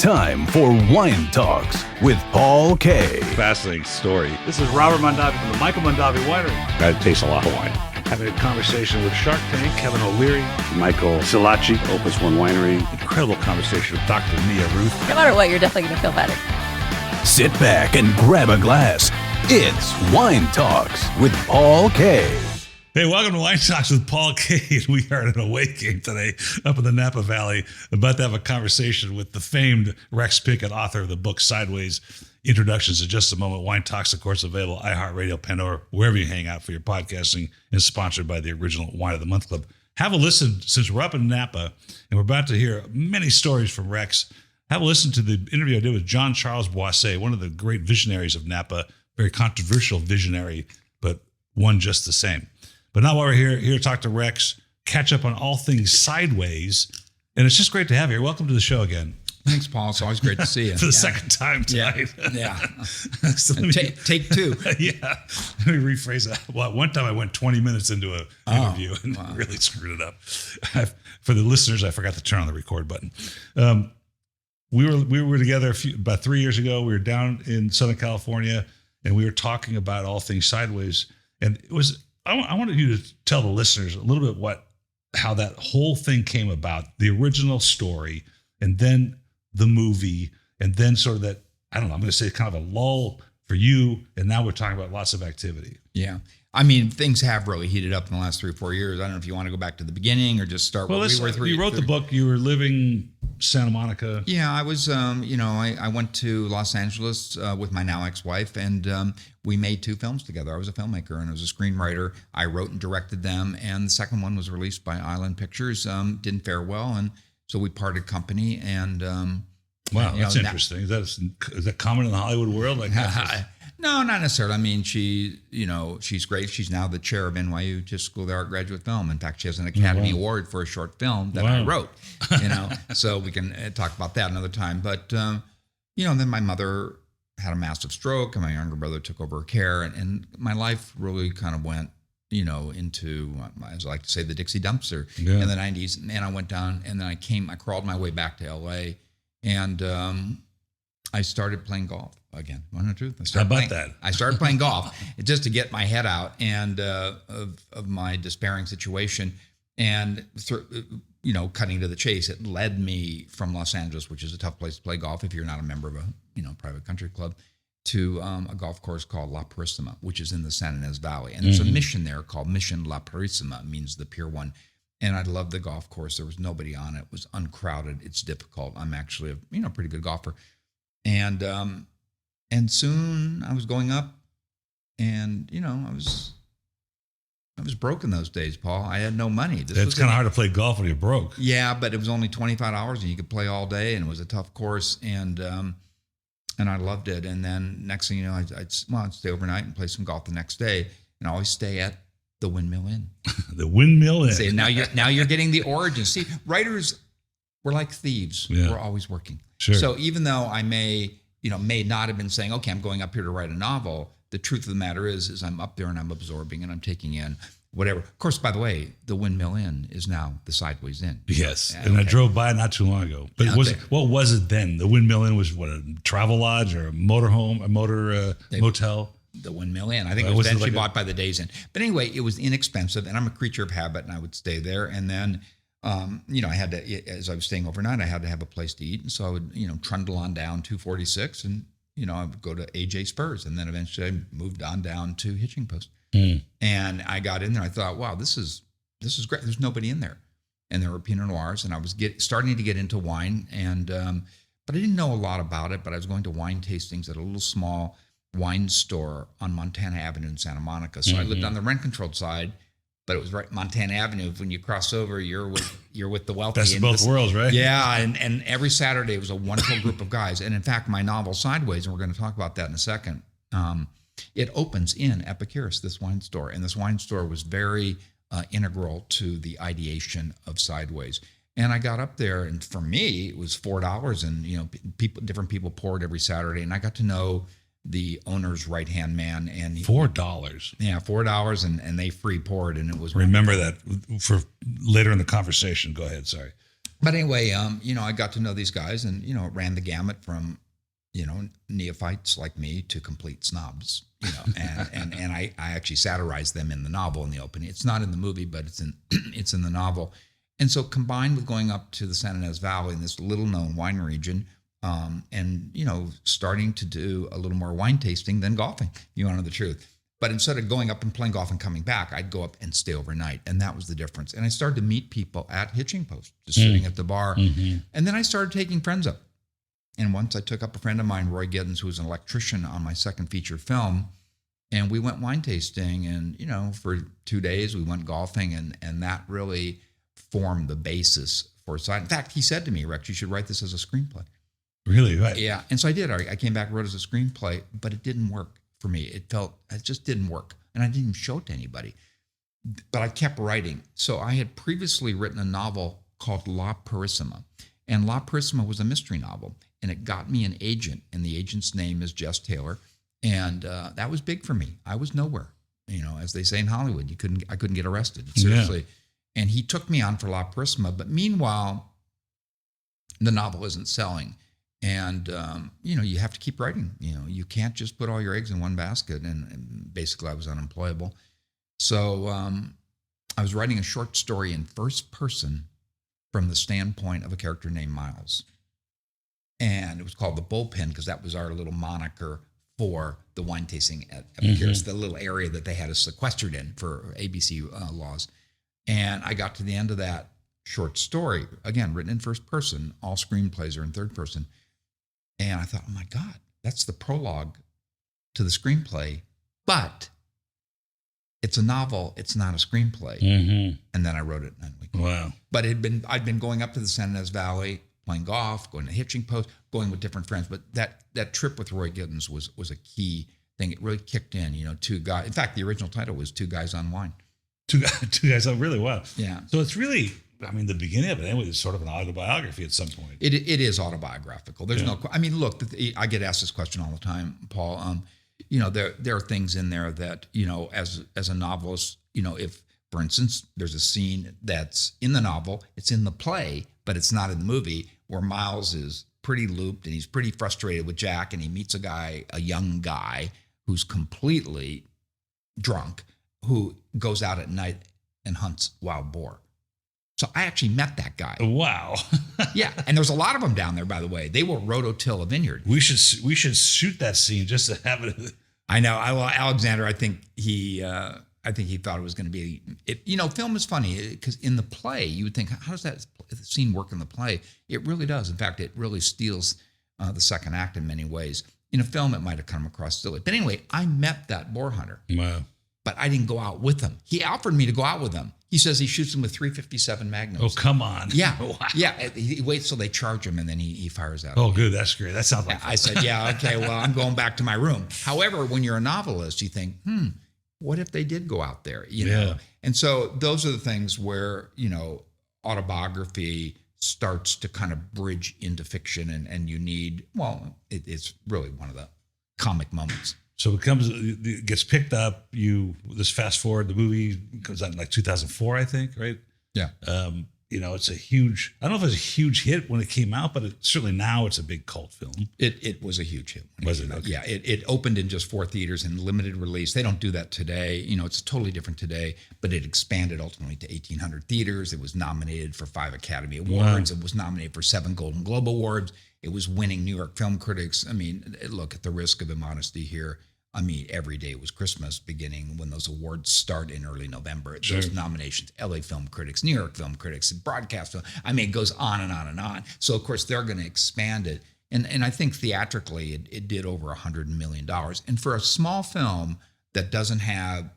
time for Wine Talks with Paul K. Fascinating story. This is Robert Mondavi from the Michael Mondavi Winery. I taste a lot of wine. Having a conversation with Shark Tank, Kevin O'Leary. Michael Silacci, Opus One Winery. Incredible conversation with Dr. Mia Ruth. No matter what, you're definitely going to feel better. Sit back and grab a glass. It's Wine Talks with Paul K. Hey, welcome to Wine Talks with Paul K. We are at an away game today up in the Napa Valley, about to have a conversation with the famed Rex Pickett, author of the book Sideways. Introductions in just a moment. Wine Talks, of course, available iHeartRadio, Pandora, wherever you hang out for your podcasting, and sponsored by the original Wine of the Month Club. Have a listen, since we're up in Napa, and we're about to hear many stories from Rex. Have a listen to the interview I did with John Charles Boisset, one of the great visionaries of Napa, very controversial visionary, but one just the same. But now while we're here to talk to Rex, catch up on all things Sideways. And it's just great to have you here. Welcome to the show again. Thanks, Paul. It's always great to see you. For the second time tonight. Yeah. So Take two. Yeah. Let me rephrase that. Well, one time I went 20 minutes into an interview and really screwed it up. For the listeners, I forgot to turn on the record button. We were together about 3 years ago. We were down in Southern California, and we were talking about all things Sideways. And it was... I wanted you to tell the listeners a little bit how that whole thing came about, the original story, and then the movie, and then sort of that, I don't know, I'm going to say kind of a lull for you, and now we're talking about lots of activity. Yeah. I mean, things have really heated up in the last 3 or 4 years. I don't know if you want to go back to the beginning or just start where we were. You wrote the book, you were living Santa Monica. Yeah, I was, I went to Los Angeles with my now ex-wife, and we made 2 films together. I was a filmmaker and I was a screenwriter. I wrote and directed them, and the second one was released by Island Pictures. Didn't fare well, and so we parted company. And wow, that's interesting. Is that common in the Hollywood world? Like No, not necessarily. I mean, she's great. She's now the chair of NYU School of the Art Graduate Film. In fact, she has an Academy Award for a short film that I wrote. So we can talk about that another time. But then my mother had a massive stroke, and my younger brother took over her care, and my life really kind of went, into, as I like to say, the Dixie dumpster in the 90s. And I went down, and then I crawled my way back to LA, and I started playing golf again. Want to know the truth? How about that? I started playing golf just to get my head out and of my despairing situation. And cutting to the chase, it led me from Los Angeles, which is a tough place to play golf if you're not a member of a private country club, to a golf course called La Purísima, which is in the Shenanigans Valley. And there's a mission there called Mission La Purísima, means the pure one. And I loved the golf course. There was nobody on it. It was uncrowded. It's difficult. I'm actually a pretty good golfer. And soon I was going up, and I was broke in those days, Paul. I had no money. It's kind of hard to play golf when you're broke. Yeah, but it was only $25, and you could play all day, and it was a tough course, and I loved it. And then next thing you know, I'd stay overnight and play some golf the next day, and I always stay at the Windmill Inn. The Windmill Inn. See, now you're getting the origin. See, writers, we're like thieves. Yeah. We're always working. Sure. So even though I may not have been saying, okay, I'm going up here to write a novel, the truth of the matter is I'm up there and I'm absorbing and I'm taking in whatever. Of course, by the way, the Windmill Inn is now the Sideways Inn. Yes. And I drove by not too long ago. But what was it then? The Windmill Inn was a travel lodge or a motorhome, motel? The Windmill Inn. I think it was eventually bought by the Days Inn. But anyway, it was inexpensive, and I'm a creature of habit, and I would stay there. And then I had to, as I was staying overnight, I had to have a place to eat. And so I would, trundle on down 246 and, I would go to AJ Spurs. And then eventually I moved on down to Hitching Post. And I got in there. I thought, wow, this is great. There's nobody in there. And there were Pinot Noirs, and I was starting to get into wine. And, but I didn't know a lot about it, but I was going to wine tastings at a little small wine store on Montana Avenue in Santa Monica. So I lived on the rent-controlled side. But it was right Montana Avenue. When you cross over, you're with the wealthy. Best of both worlds, right? Yeah, and every Saturday it was a wonderful group of guys. And in fact, my novel Sideways, and we're going to talk about that in a second, it opens in Epicurus, this wine store. And this wine store was very integral to the ideation of Sideways. And I got up there, and for me, it was $4, and different people poured every Saturday, and I got to know the owner's right-hand man. And $4. Yeah, $4, and they free poured, and it was... Remember that for later in the conversation. Go ahead, sorry. But anyway, I got to know these guys, and it ran the gamut from, neophytes like me to complete snobs. And I actually satirized them in the novel in the opening. It's not in the movie, but it's in the novel. And so combined with going up to the Shenanigans Valley in this little known wine region, and starting to do a little more wine tasting than golfing, you want to know the truth. But instead of going up and playing golf and coming back, I'd go up and stay overnight. And that was the difference. And I started to meet people at hitching posts, just sitting at the bar. Mm-hmm. And then I started taking friends up. And once I took up a friend of mine, Roy Giddens, who was an electrician on my second feature film. And we went wine tasting. And, for 2 days, we went golfing. And that really formed the basis for side. In fact, he said to me, Rex, you should write this as a screenplay. Really? Right. Yeah. And so I did. I came back and wrote it as a screenplay, but it didn't work for me. It just didn't work. And I didn't even show it to anybody. But I kept writing. So I had previously written a novel called La Purissima. And La Purissima was a mystery novel. And it got me an agent. And the agent's name is Jess Taylor. And that was big for me. I was nowhere. As they say in Hollywood, I couldn't get arrested. Seriously. Yeah. And he took me on for La Purissima. But meanwhile, the novel isn't selling. And, you have to keep writing. You can't just put all your eggs in one basket. And basically, I was unemployable. So I was writing a short story in first person from the standpoint of a character named Miles. And it was called The Bullpen because that was our little moniker for the wine tasting at Pierce, the little area that they had us sequestered in for ABC laws. And I got to the end of that short story, again, written in first person. All screenplays are in third person. And I thought, oh my God, that's the prologue to the screenplay, but it's a novel. It's not a screenplay. Mm-hmm. And then I wrote it in 9 weeks. Wow. But I'd been going up to the Shenanigans Valley, playing golf, going to hitching post, going with different friends. But that trip with Roy Giddens was a key thing. It really kicked in, two guys. In fact, the original title was Two Guys on Wine. Two guys. Oh, really? Wow. Yeah. So it's really, the beginning of it anyway is sort of an autobiography at some point. It is autobiographical. There's look, I get asked this question all the time, Paul. There are things in there that, as a novelist, if, for instance, there's a scene that's in the novel, it's in the play, but it's not in the movie, where Miles is pretty looped and he's pretty frustrated with Jack, and he meets a young guy who's completely drunk, who goes out at night and hunts wild boar. So I actually met that guy. Wow. Yeah, and there's a lot of them down there, by the way. They will rototill a vineyard. We should shoot that scene just to have it. I know. Alexander, I think he thought it was going to be. Film is funny because in the play you would think, how does that scene work in the play? It really does. In fact, it really steals the second act in many ways. In a film, it might have come across silly. But anyway, I met that boar hunter. Wow. But I didn't go out with him. He offered me to go out with him. He says he shoots them with .357 Magnums. Oh, come on. Yeah. Wow. Yeah. He waits till they charge him, and then he fires out. Oh, good. That's great. That sounds like fun. I said, yeah, okay, well, I'm going back to my room. However, when you're a novelist, you think, what if they did go out there? Yeah. And so those are the things where, autobiography starts to kind of bridge into fiction, and you need, it's really one of the comic moments. So it gets picked up. This fast forward, the movie comes out in like 2004, I think, right? Yeah. It's a huge. I don't know if it was a huge hit when it came out, but certainly now it's a big cult film. It was a huge hit. Was it? Okay. Yeah. It opened in just 4 theaters in limited release. They don't do that today. It's totally different today. But it expanded ultimately to 1,800 theaters. It was nominated for 5 Academy Awards. Wow. It was nominated for 7 Golden Globe Awards. It was winning New York Film Critics. Look, at the risk of immodesty here, every day was Christmas, beginning when those awards start in early November. Sure. Those nominations, LA Film Critics, New York Film Critics, broadcast film. It goes on and on and on. So, of course, they're going to expand it. And I think theatrically, it did over $100 million. And for a small film that doesn't have,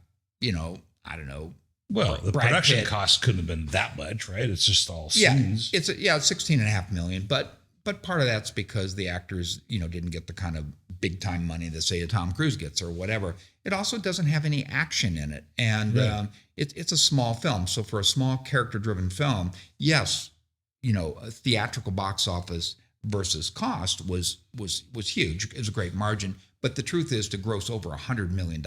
I don't know. Well, the Brad production Pitt, cost couldn't have been that much, right? It's just all scenes. It's $16.5 million. But part of that's because the actors, didn't get the kind of big time money that, say, a Tom Cruise gets or whatever. It also doesn't have any action in it. And right. It's a small film. So for a small character driven film, yes, a theatrical box office versus cost was huge. It was a great margin. But the truth is, to gross over $100 million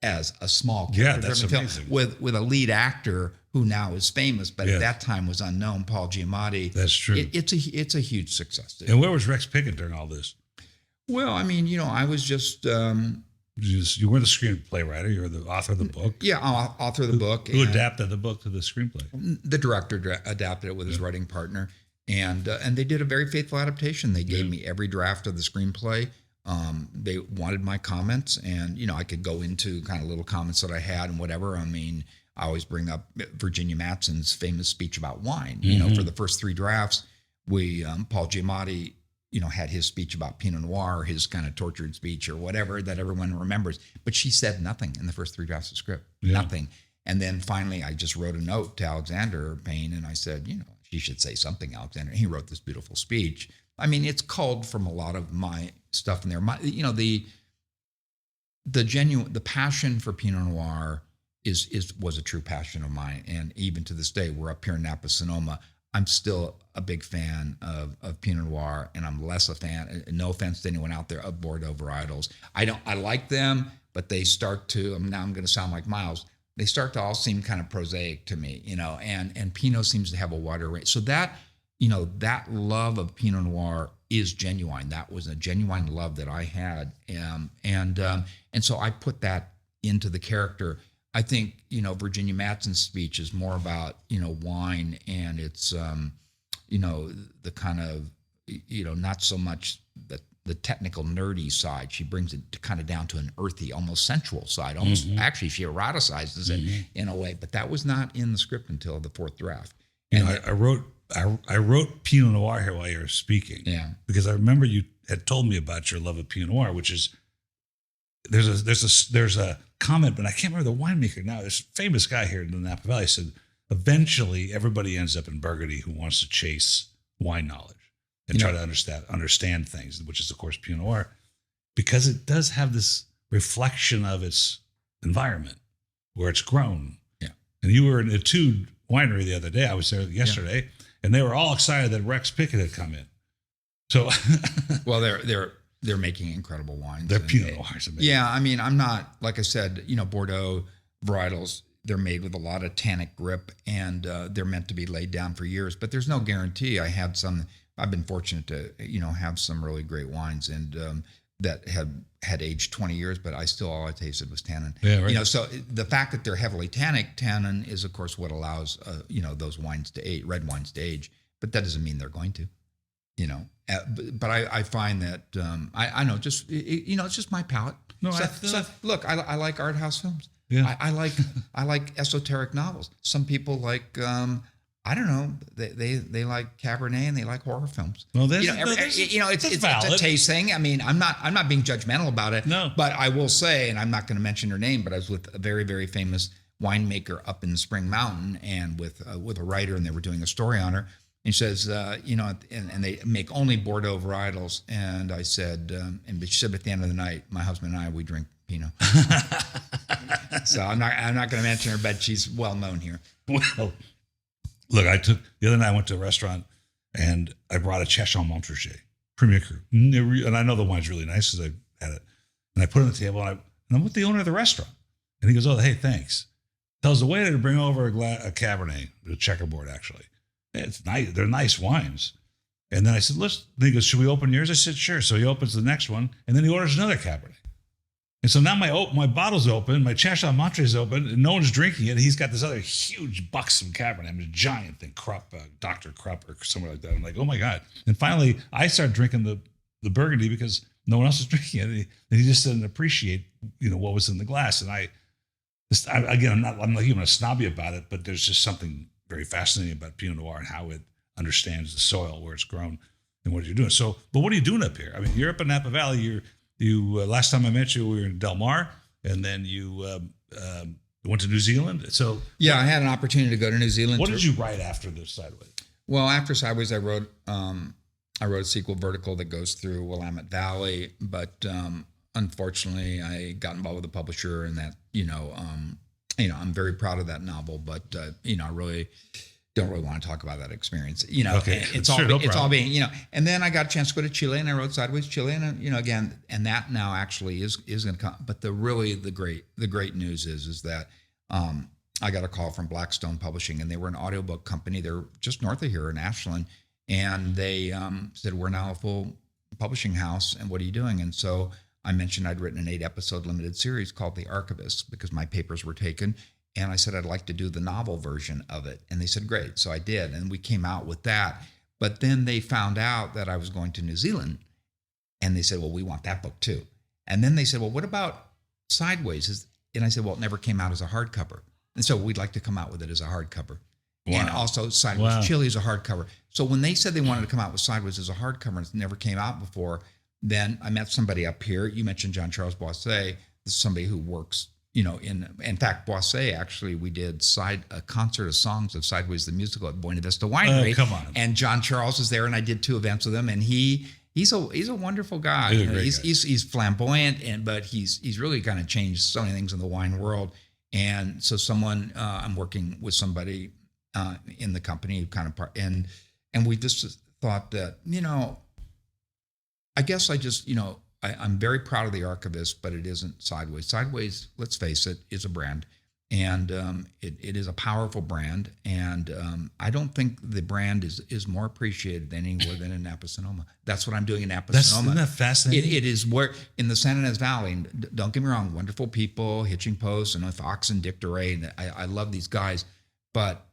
as a small Yeah, character that's amazing. with a lead actor who now is famous, but at that time was unknown, Paul Giamatti. That's true. It's a huge success. And where was Rex Pickett during all this? Well, I mean, I was just You were the screenplay writer. You were the author of the book. yeah, author of the book. Who adapted the book to the screenplay? The director adapted it with his writing partner, and they did a very faithful adaptation. They gave me every draft of the screenplay. They wanted my comments, and I could go into kind of little comments that I had and whatever. I mean, I always bring up Virginia Madsen's famous speech about wine. For the first 3 drafts, we Paul Giamatti, had his speech about Pinot Noir, his kind of tortured speech or whatever that everyone remembers. But she said nothing in the first 3 drafts of the script, nothing. And then finally, I just wrote a note to Alexander Payne, and I said, she should say something, Alexander. And he wrote this beautiful speech. I mean, it's culled from a lot of my stuff in there. The passion for Pinot Noir was a true passion of mine, and even to this day, we're up here in Napa Sonoma. I'm still a big fan of Pinot Noir, and I'm less a fan. No offense to anyone out there of Bordeaux varietals. I like them, but they start to. Now I'm going to sound like Miles. They start to all seem kind of prosaic to me, And Pinot seems to have a wider range. So that that love of Pinot Noir is genuine. That was a genuine love that I had, and so I put that into the character. I think Virginia Madsen's speech is more about wine, and it's the kind of not so much the technical nerdy side. She brings it kind of down to an earthy, almost sensual side. Almost actually, she eroticizes it in a way. But that was not in the script until the 4th draft. And I wrote Pinot Noir here while you were speaking. Yeah, because I remember you had told me about your love of Pinot Noir, which is there's a comment, but I can't remember the winemaker now. This famous guy here in the Napa Valley said, eventually everybody ends up in Burgundy who wants to chase wine knowledge and try to understand things, which is of course Pinot Noir, because it does have this reflection of its environment where it's grown. Yeah. And you were in Etude Winery the other day. I was there yesterday, and they were all excited that Rex Pickett had come in. So, well, they're making incredible wines. They're Pinot Noirs. Yeah, I mean, I'm not, like I said, Bordeaux varietals, they're made with a lot of tannic grip, and they're meant to be laid down for years, but there's no guarantee. I've been fortunate to, have some really great wines, and that had aged 20 years, but all I tasted was tannin. Yeah, right. So the fact that they're heavily tannin is, of course, what allows, those wines to age, red wines to age, but that doesn't mean they're going to. But I find that I know it's just my palate. No, look, I like art house films. Yeah, I like esoteric novels. Some people like I don't know, they like Cabernet and they like horror films. Well, it's a taste thing. I mean, I'm not being judgmental about it. No, but I will say, and I'm not going to mention her name, but I was with a very, very famous winemaker up in Spring Mountain, and with a writer, and they were doing a story on her. And she says, and they make only Bordeaux varietals. And I said, and she said, at the end of the night, my husband and I, we drink Pinot. So I'm not going to mention her, but she's well known here. Well, look, the other night I went to a restaurant and I brought a Chachon Montrachet Premier Cru, and I know the wine's really nice because I had it, and I put it on the table, and I'm with the owner of the restaurant, and he goes, "Oh, hey, thanks." Tells the waiter to bring over a Cabernet, a checkerboard actually. It's nice. They're nice wines. And then I said, he goes, "Should we open yours?" I said, "Sure." So he opens the next one, and then he orders another Cabernet. And so now my bottle's open, my Chachon Montrachet is open, and no one's drinking it. He's got this other huge buxom Cabernet, a giant thing, Krupp, Dr. Krupp or somewhere like that. I'm like, oh my God. And finally, I started drinking the Burgundy because no one else was drinking it. And he just didn't appreciate, what was in the glass. And I'm not even a snobby about it, but there's just something very fascinating about Pinot Noir and how it understands the soil where it's grown and what you're doing. So, but what are you doing up here? I mean, you're up in Napa Valley. You last time I met you, we were in Del Mar, and then you went to New Zealand. So yeah, I had an opportunity to go to New Zealand. What did you write after the Sideways? Well, after Sideways, I wrote a sequel, Vertical, that goes through Willamette Valley, but unfortunately, I got involved with a publisher, and that I'm very proud of that novel, but I really don't really want to talk about that experience. Okay. It's Sure, all it's all being, and then I got a chance to go to Chile, and I wrote Sideways Chile, and again, and that now actually is going to come. But the great news is that I got a call from Blackstone Publishing, and they were an audiobook company. They're just north of here in Ashland, and they said, we're now a full publishing house, and what are you doing? And so I mentioned I'd written an 8-episode limited series called The Archivist because my papers were taken. And I said, I'd like to do the novel version of it. And they said, great. So I did. And we came out with that. But then they found out that I was going to New Zealand. And they said, well, we want that book too. And then they said, well, what about Sideways? And I said, well, it never came out as a hardcover. And so we'd like to come out with it as a hardcover. Wow. And also Sideways Chile is a hardcover. So when they said they wanted to come out with Sideways as a hardcover and it never came out before, then I met somebody up here. You mentioned John Charles Boisset. This is somebody who works, in fact, Boisset, actually, we did a concert of songs of Sideways the Musical at Buena Vista Winery. Oh, come on. And John Charles was there, and I did 2 events with him, and he's a wonderful guy. He's flamboyant, but he's really kind of changed so many things in the wine world. And so I'm working with somebody in the company and we just thought that, I guess I just, I'm very proud of The Archivist, but it isn't Sideways. Sideways, let's face it, is a brand, and it is a powerful brand. And I don't think the brand is more appreciated anywhere than in Napa Sonoma. That's what I'm doing in Napa Sonoma. Isn't that fascinating? It is where in the Shenanigans Valley. And don't get me wrong, wonderful people, Hitching Post, and Fox and Dick DeRay. And I love these guys, but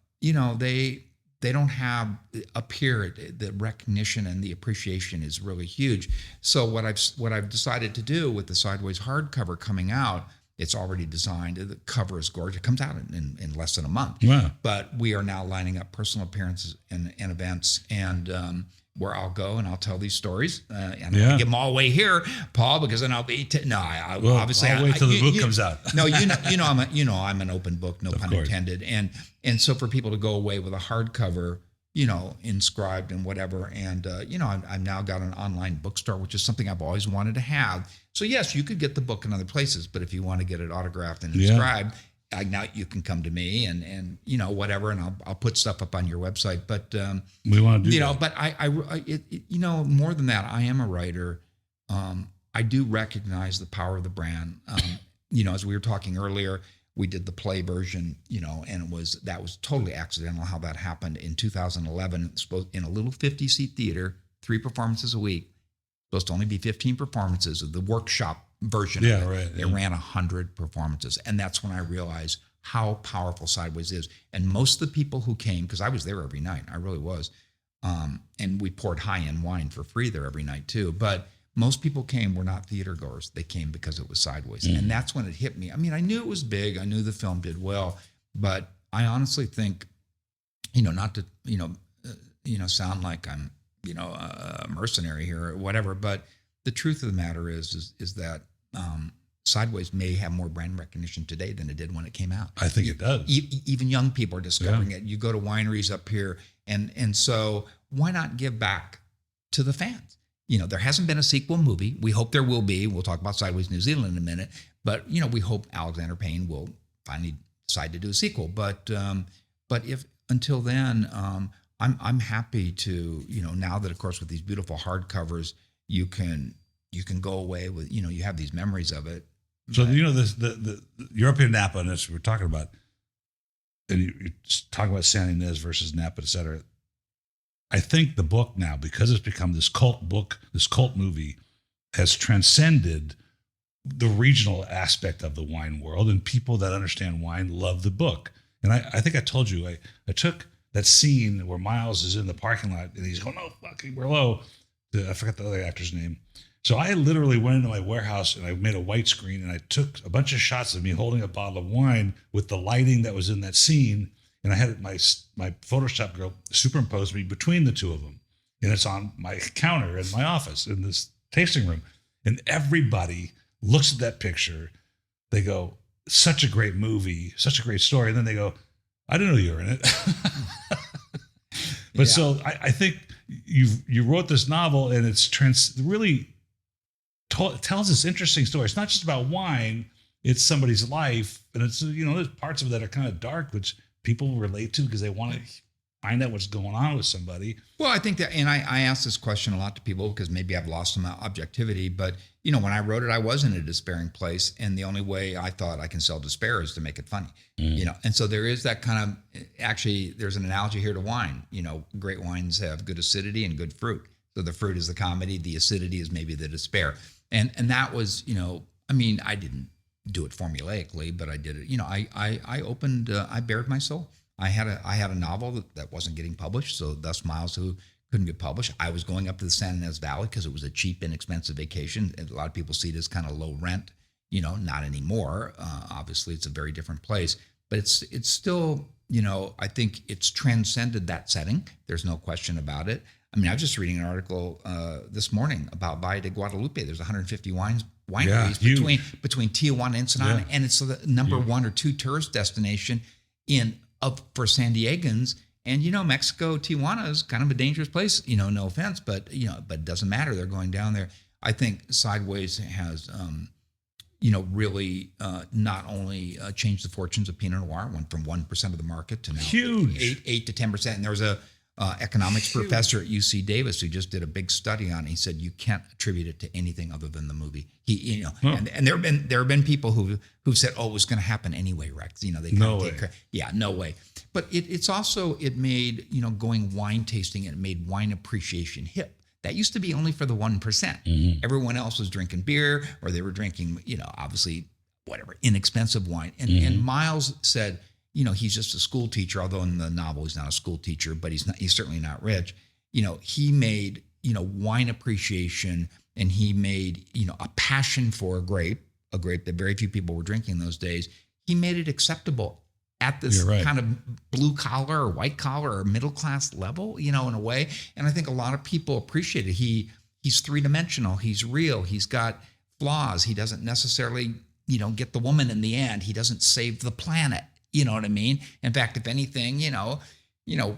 they don't have up here the recognition and the appreciation is really huge. So what I've decided to do with the Sideways hardcover coming out, it's already designed. The cover is gorgeous. It comes out in less than a month. Wow. But we are now lining up personal appearances and events, and where I'll go and I'll tell these stories. And I'm gonna give them all away here, Paul, because then I'll be obviously I'll wait till the book comes out. No, I'm an open book, no pun intended. And so for people to go away with a hardcover, inscribed and whatever. And, I've now got an online bookstore, which is something I've always wanted to have. So yes, you could get the book in other places, but if you want to get it autographed and inscribed, now you can come to me and whatever, and I'll put stuff up on your website. But we want to do that. But I more than that, I am a writer. I do recognize the power of the brand. As we were talking earlier, we did the play version, and that was totally accidental how that happened in 2011. In a little 50-seat theater, 3 performances a week, supposed to only be 15 performances of the workshop version of it. Right. It ran 100 performances. And that's when I realized how powerful Sideways is. And most of the people who came, because I was there every night, I really was, and we poured high-end wine for free there every night too, but most people were not theater goers. They came because it was Sideways. And that's when it hit me. I mean, I knew it was big. I knew the film did well, but I honestly think, not to, sound like I'm, a mercenary here or whatever, but the truth of the matter is that Sideways may have more brand recognition today than it did when it came out. I think it does. Even young people are discovering it. You go to wineries up here, and so why not give back to the fans? There hasn't been a sequel movie. We hope there will be. We'll talk about Sideways New Zealand in a minute. But, we hope Alexander Payne will finally decide to do a sequel. But if until then, I'm happy to, now that, of course, with these beautiful hardcovers, you can go away with, you have these memories of it. So, you're up here in Napa, and that's what we're talking about. And you talk about San Ynez versus Napa, et cetera. I think the book now, because it's become this cult book, this cult movie, has transcended the regional aspect of the wine world, and people that understand wine love the book. And I think I told you, I took that scene where Miles is in the parking lot and he's going, "Oh, fucking Merlot." I forgot the other actor's name. So I literally went into my warehouse and I made a white screen and I took a bunch of shots of me holding a bottle of wine with the lighting that was in that scene. And I had my Photoshop girl superimpose me between the two of them. And it's on my counter in my office in this tasting room. And everybody looks at that picture. They go, "Such a great movie, such a great story." And then they go, "I didn't know you were in it." But so I think you wrote this novel and it's really tells this interesting story. It's not just about wine. It's somebody's life. And it's, there's parts of it that are kind of dark, which people relate to because they want to find out what's going on with somebody. Well, I think that, and I ask this question a lot to people because maybe I've lost some objectivity, but you know, when I wrote it, I was in a despairing place, and the only way I thought I can sell despair is to make it funny, you know. And so there is that kind of, actually, there's an analogy here to wine. You know, great wines have good acidity and good fruit. So the fruit is the comedy, the acidity is maybe the despair, and that was, you know, I mean, I didn't do it formulaically, but I did it. You know, I opened, I bared my soul. I had a novel that wasn't getting published, so thus Miles, who couldn't get published. I was going up to the Shenanigans Valley because it was a cheap, inexpensive vacation. A lot of people see it as kind of low rent, you know, not anymore. Obviously, it's a very different place, but it's still, you know, I think it's transcended that setting. There's no question about it. I mean, I was just reading an article this morning about Valle de Guadalupe. There's 150 wineries between Tijuana and Ensenada, and it's the number one or two tourist destination for San Diegans. And, you know, Mexico, Tijuana is kind of a dangerous place, you know, no offense, but, you know, but it doesn't matter. They're going down there. I think Sideways has, you know, really not only changed the fortunes of Pinot Noir, went from 1% of the market to now huge 8 to 10%. And there was a economics professor at UC Davis who just did a big study on it. He said you can't attribute it to anything other than the movie. He, you know, and there have been people who said, oh, it was going to happen anyway, Rex. You know, they no way. Yeah, no way. But it made, you know, going wine tasting, it made wine appreciation hip. That used to be only for the 1%. Everyone else was drinking beer, or they were drinking, you know, obviously whatever inexpensive wine. And Miles said, you know, he's just a school teacher, although in the novel he's not a school teacher, but he's certainly not rich. You know, he made, you know, wine appreciation, and he made, you know, a passion for a grape that very few people were drinking in those days. He made it acceptable at this kind of blue collar or white collar or middle class level, you know, in a way. And I think a lot of people appreciate it. He's three-dimensional. He's real. He's got flaws. He doesn't necessarily, you know, get the woman in the end. He doesn't save the planet. You know what I mean? In fact, if anything, you know,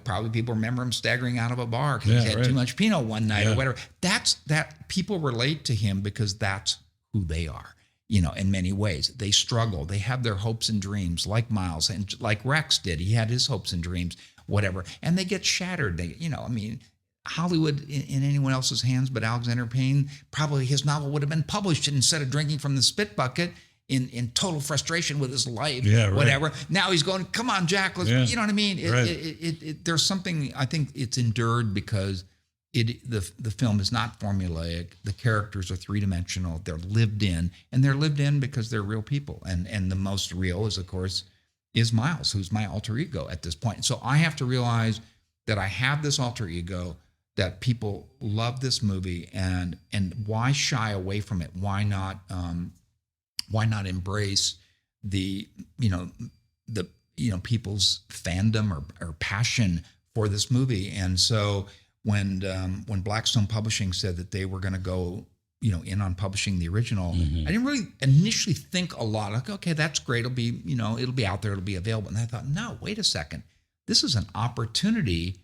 probably people remember him staggering out of a bar because he had too much Pinot one night or whatever. That people relate to him because that's who they are, you know, in many ways. They struggle. They have their hopes and dreams, like Miles and like Rex did. He had his hopes and dreams, whatever, and they get shattered. They, you know, I mean, Hollywood in anyone else's hands but Alexander Payne, probably his novel would have been published instead of drinking from the spit bucket in total frustration with his life, whatever. Now he's going, come on, Jack, let's, you know what I mean? There's something, I think it's endured because the film is not formulaic. The characters are three-dimensional. They're lived in, and they're lived in because they're real people. And the most real is, of course, is Miles, who's my alter ego at this point. So I have to realize that I have this alter ego, that people love this movie, and why shy away from it? Why not embrace the people's fandom or passion for this movie? And so when Blackstone Publishing said that they were going to go, you know, in on publishing the original, I didn't really initially think a lot. Like, okay, that's great. It'll be out there. It'll be available. And I thought, no, wait a second. This is an opportunity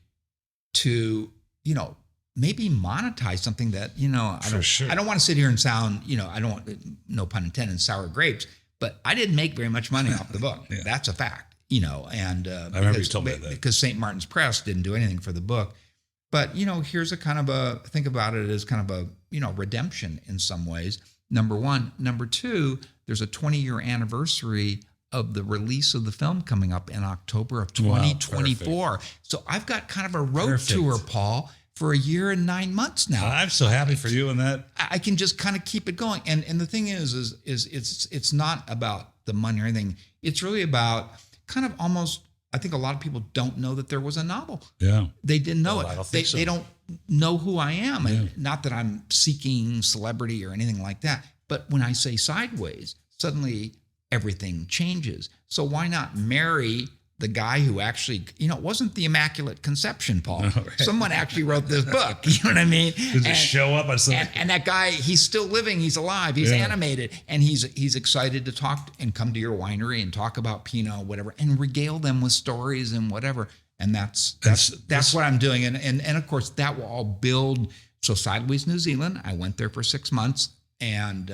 to, you know, maybe monetize something that, you know, I don't want to sit here and sound, you know, I don't want, no pun intended, sour grapes, but I didn't make very much money off the book. That's a fact, you know, and I remember you told me that. Because St. Martin's Press didn't do anything for the book. But, you know, here's a kind of think about it as kind of a, you know, redemption in some ways. Number one. Number two, there's a 20-year anniversary of the release of the film coming up in October of 2024. Wow, so I've got kind of a road tour, Paul, for a year and 9 months now. I'm so happy for you in that. I can just kind of keep it going. And the thing is it's not about the money or anything. It's really about kind of almost, I think a lot of people don't know that there was a novel. Yeah. They didn't know it. I don't think so. They don't know who I am. And not that I'm seeking celebrity or anything like that. But when I say Sideways, suddenly everything changes. So why not marry the guy who actually, you know, it wasn't the Immaculate Conception, Paul. No, right. Someone actually wrote this book. You know what I mean? Does it show up on something? And that guy, he's still living. He's alive. He's animated. And he's excited to talk and come to your winery and talk about Pinot, whatever, and regale them with stories and whatever. And that's what I'm doing. And of course, that will all build. So Sideways, New Zealand, I went there for 6 months, and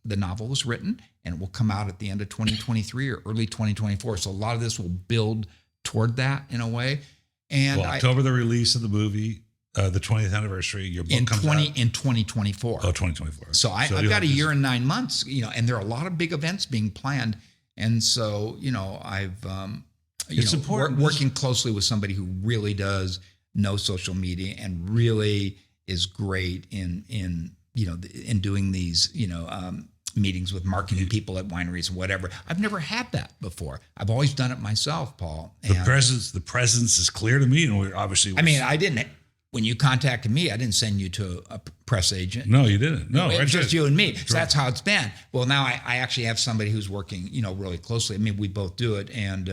the novel was written, and it will come out at the end of 2023 or early 2024. So a lot of this will build toward that in a way. And October, the release of the movie, the 20th anniversary. Your book comes out in 2024. Oh, 2024. So I've got a year and 9 months, and there are a lot of big events being planned. And so, I've, it's important working closely with somebody who really does know social media and really is great in doing these, meetings with marketing people at wineries and whatever. I've never had that before. I've always done it myself, Paul. The presence is clear to me. And we're obviously, I didn't. When you contacted me, I didn't send you to a press agent. No, you didn't. No, it was just you and me. So right. That's how it's been. Well, now I actually have somebody who's working, really closely. I mean, we both do it, and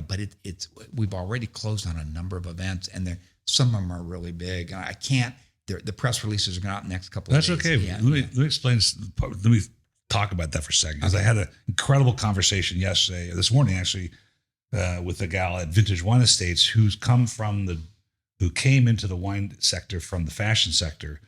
but it's we've already closed on a number of events, and some of them are really big. And I can't. The press releases are going out in the next couple of days. That's okay. Yeah, let me explain. Let me talk about that for a second, because I had an incredible conversation this morning actually, with a gal at Vintage Wine Estates who came into the wine sector from the fashion sector.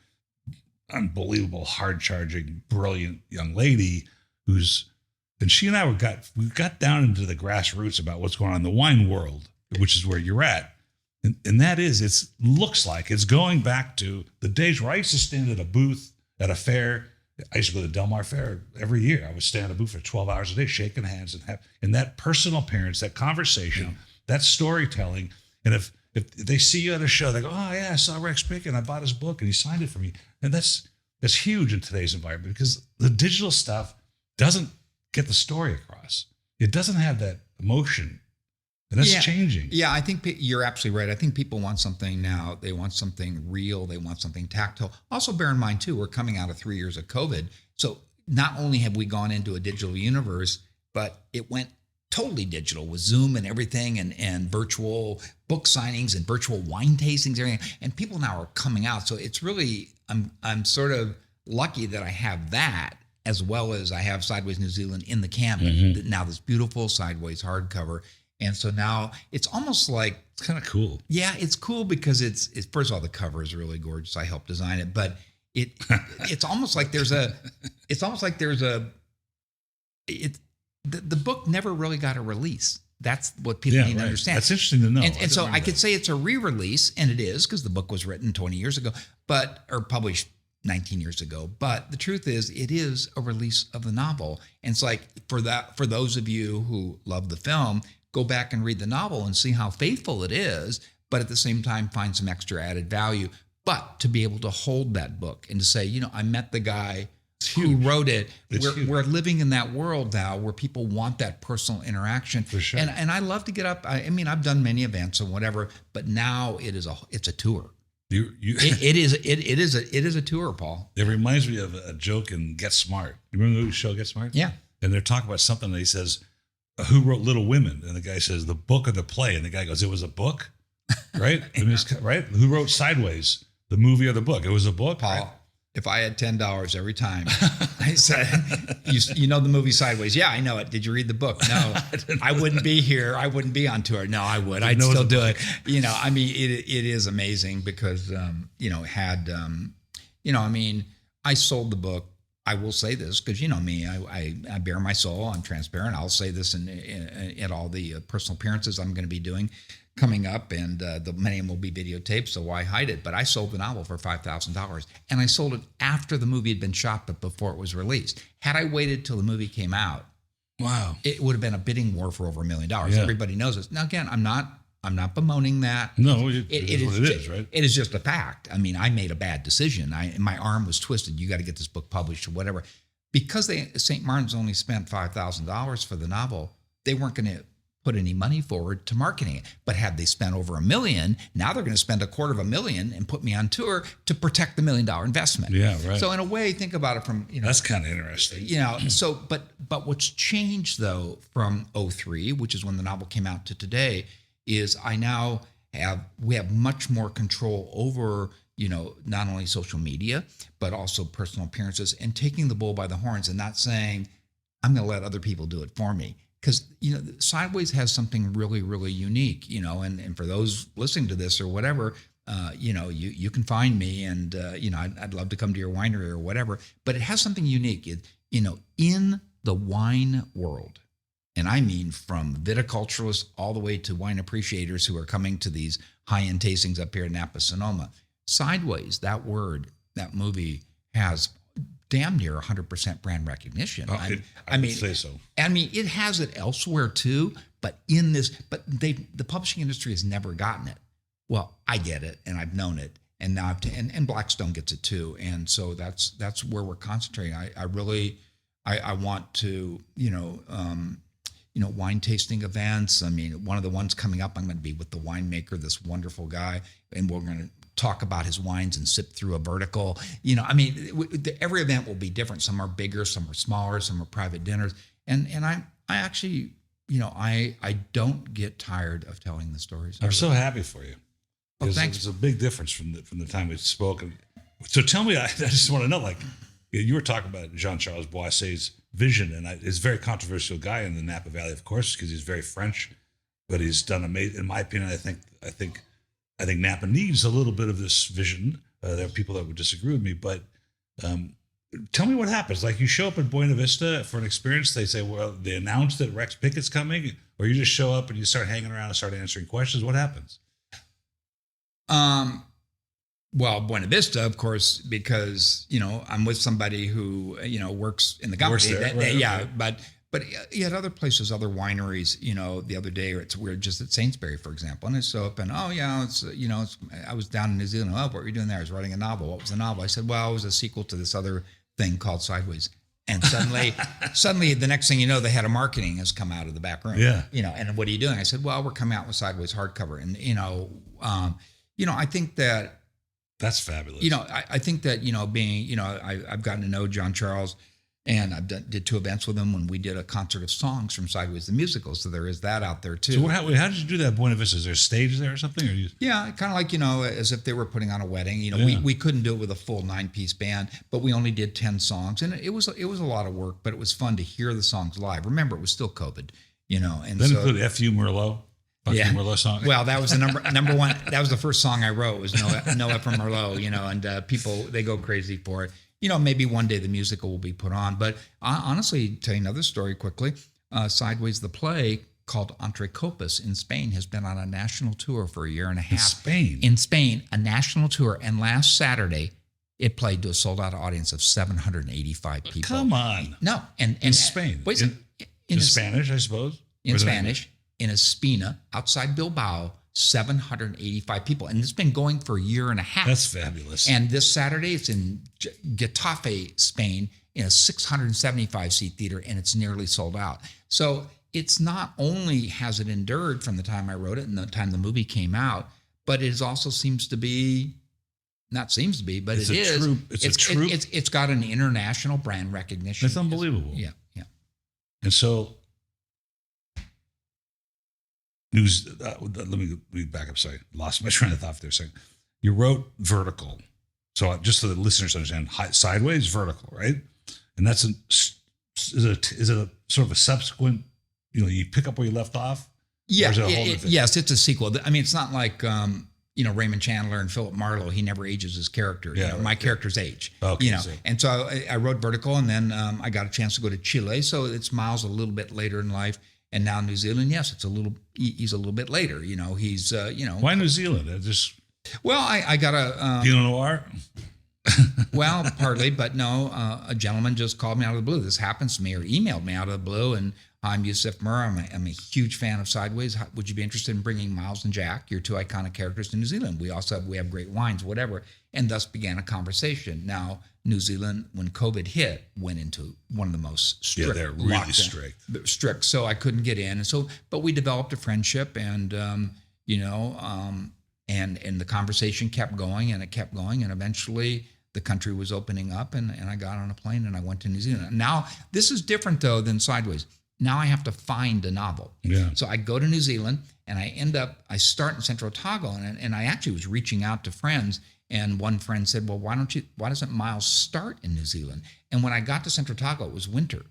Unbelievable, hard charging, brilliant young lady and she and I we got down into the grassroots about what's going on in the wine world, which is where you're at. And that is, it looks like it's going back to the days where I used to stand at a booth at a fair. I used to go to the Del Mar Fair every year. I would stand at a booth for 12 hours a day, shaking hands and that personal appearance, that conversation, that storytelling. And if they see you at a show, they go, oh yeah, I saw Rex Pickett and I bought his book and he signed it for me. And that's huge in today's environment, because the digital stuff doesn't get the story across. It doesn't have that emotion. And that's changing. Yeah, I think you're absolutely right. I think people want something now. They want something real. They want something tactile. Also, bear in mind, too, we're coming out of 3 years of COVID. So not only have we gone into a digital universe, but it went totally digital with Zoom and everything, and virtual book signings and virtual wine tastings and everything. And people now are coming out. So it's really, I'm sort of lucky that I have that, as well as I have Sideways New Zealand in the cabinet. Now this beautiful Sideways hardcover. And so now it's almost like, it's kind of cool. Yeah, it's cool because it's first of all, the cover is really gorgeous. I helped design it, but it's almost like the book never really got a release. That's what people need to understand. That's interesting to know. And so I could say it's a re-release, and it is, because the book was written 20 years ago, or published 19 years ago. But the truth is, it is a release of the novel. And it's like, for those of you who love the film, go back and read the novel and see how faithful it is, but at the same time find some extra added value. But to be able to hold that book and to say, I met the guy who wrote it. We're living in that world now where people want that personal interaction. For sure. And I love to get up. I mean, I've done many events and whatever, but now it's a tour. It is a tour, Paul. It reminds me of a joke in Get Smart. You remember the show Get Smart? Yeah. And they're talking about something, and he says, who wrote Little Women? And the guy says, the book or the play? And the guy goes, it was a book, right? Right? Who wrote Sideways, the movie or the book? It was a book, Paul. right? If I had $10 every time, I said, you know the movie Sideways? Yeah, I know it. Did you read the book? No, I wouldn't be here. I wouldn't be on tour. No, I would. I'd still do it. I mean, it is amazing because, I sold the book. I will say this because you know me, I bare my soul. I'm transparent. I'll say this in all the personal appearances I'm going to be doing coming up, and many of them will be videotaped, so why hide it? But I sold the novel for $5,000, and I sold it after the movie had been shot, but before it was released. Had I waited till the movie came out, wow, it would have been a bidding war for over $1 million. Yeah. Everybody knows this. Now, again, I'm not bemoaning that. No, it is what it is, right? It is just a fact. I mean, I made a bad decision. My arm was twisted. You got to get this book published or whatever. Because St. Martin's only spent $5,000 for the novel, they weren't going to put any money forward to marketing it. But had they spent over $1 million, now they're going to spend $250,000 and put me on tour to protect the $1 million investment. Yeah, right. So in a way, think about it from, that's kind of interesting. So, but what's changed though from 2003, which is when the novel came out, to today, is we have much more control over, not only social media, but also personal appearances, and taking the bull by the horns and not saying, I'm going to let other people do it for me. Because, Sideways has something really, really unique, and for those listening to this or whatever, you can find me and, I'd love to come to your winery or whatever, but it has something unique, in the wine world. And I mean from viticulturalists all the way to wine appreciators who are coming to these high-end tastings up here in Napa, Sonoma. Sideways, that movie has damn near 100% brand recognition. I mean, would say so. I mean, it has it elsewhere too, but the publishing industry has never gotten it. Well, I get it, and I've known it, and now and Blackstone gets it too, and so that's where we're concentrating. I really want to, wine tasting events. I mean, one of the ones coming up, I'm going to be with the winemaker, this wonderful guy, and we're going to talk about his wines and sip through a vertical. Every event will be different. Some are bigger, some are smaller, some are private dinners. And I actually, I don't get tired of telling the stories. I'm so happy for you. Oh, thanks. It's a big difference from the time we spoke. So tell me, I just want to know, like, you were talking about Jean-Charles Boisset's vision, and he's a very controversial guy in the Napa Valley, of course, because he's very French, but he's done amazing. In my opinion, I think Napa needs a little bit of this vision. There are people that would disagree with me, but tell me what happens. Like, you show up at Buena Vista for an experience. They say, well, they announced that Rex Pickett's coming, or you just show up and you start hanging around and start answering questions. What happens? Well, Buena Vista, of course, because, I'm with somebody who, works in the company. But at other places, other wineries, the other day, we're just at Sainsbury, for example, and I show up and, I was down in New Zealand. Oh, what were you doing there? I was writing a novel. What was the novel? I said, well, it was a sequel to this other thing called Sideways. And suddenly, the next thing you know, the head of marketing has come out of the back room. Yeah. And what are you doing? I said, well, we're coming out with Sideways hardcover. And, I think that, that's fabulous. I think that, being, I've gotten to know John Charles, and I did 2 events with him when we did a concert of songs from Sideways the musical. So there is that out there too. So how did you do that at Buena Vista? Is there a stage there or something? Yeah, kind of like, as if they were putting on a wedding. We couldn't do it with a full 9-piece band, but we only did 10 songs, and it was a lot of work, but it was fun to hear the songs live. Remember, it was still COVID, and then include F.U. Merlot. Yeah. Merlot song. Well, that was the number one. That was the first song I wrote, was Noah from Merlot, and people, they go crazy for it. Maybe one day the musical will be put on. But honestly, tell you another story quickly. Sideways, the play, called Entre Copas in Spain, has been on a national tour for a year and a half. In Spain, a national tour. And last Saturday, it played to a sold-out audience of 785 people. Come on. No. And in Spain. Wait, in Spanish, I suppose. In Spanish. In Espina, outside Bilbao, 785 people. And it's been going for a year and a half. That's fabulous. And this Saturday, it's in Getafe, Spain, in a 675-seat theater, and it's nearly sold out. So it's not only has it endured from the time I wrote it and the time the movie came out, but it also seems to be, not seems to be, but it is. It's got an international brand recognition. It's unbelievable. Yeah. And so, let me back up. Sorry, lost my train of thought there a second. You wrote Vertical, so just so the listeners understand, Sideways, Vertical, right? And that's is it a sort of a subsequent? You pick up where you left off. Yeah. Yes, it's a sequel. I mean, it's not like Raymond Chandler and Philip Marlowe. He never ages his character. Yeah, my characters age. Okay, and so I wrote Vertical, and then I got a chance to go to Chile. So it's Miles a little bit later in life. And now New Zealand, yes, he's a little bit later. He's, Why New Zealand? I got a... Pinot Noir? Well, partly, but no, a gentleman just called me out of the blue. This happens to me, or emailed me out of the blue. And I'm Yusuf Murr. I'm a huge fan of Sideways. Would you be interested in bringing Miles and Jack, your 2 iconic characters, to New Zealand? We have great wines, whatever. And thus began a conversation. Now, New Zealand, when COVID hit, went into one of the most strict. Yeah, they're really strict. So I couldn't get in. And so, but we developed a friendship, and and the conversation kept going, and it kept going, and eventually the country was opening up, and I got on a plane and I went to New Zealand. Now, this is different though than Sideways. Now I have to find a novel. Yeah. So I go to New Zealand, and I start in Central Otago, and I actually was reaching out to friends. And one friend said, well, why doesn't Miles start in New Zealand? And when I got to Central Otago, it was winter.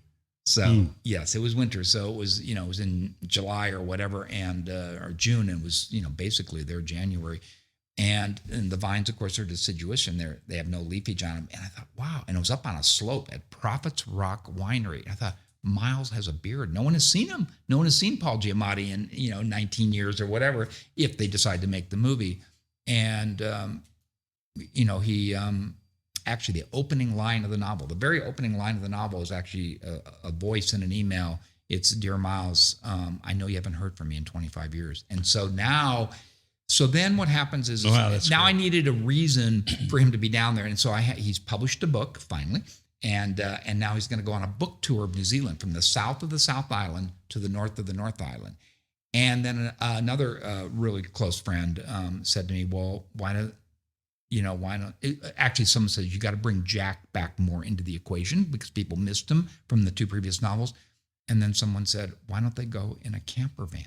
So yes, it was winter. So it was, it was in July or whatever, and or June, and it was, basically there January. And the vines, of course, are deciduous, and they have no leafage on them. And I thought, wow. And it was up on a slope at Prophet's Rock Winery. I thought, Miles has a beard. No one has seen him. No one has seen Paul Giamatti in 19 years or whatever. If they decide to make the movie, and he actually the opening line of the novel, the very opening line of the novel is actually a voice in an email. It's, "Dear Miles, I know you haven't heard from me in 25 years," and so now. So then what happens is now great. I needed a reason for him to be down there. And so he's published a book finally. And now he's going to go on a book tour of New Zealand from the south of the South Island to the north of the North Island. And then another really close friend said to me, "Well, why don't, actually someone says you got to bring Jack back more into the equation because people missed him from the two previous novels." And then someone said, "Why don't they go in a camper van?"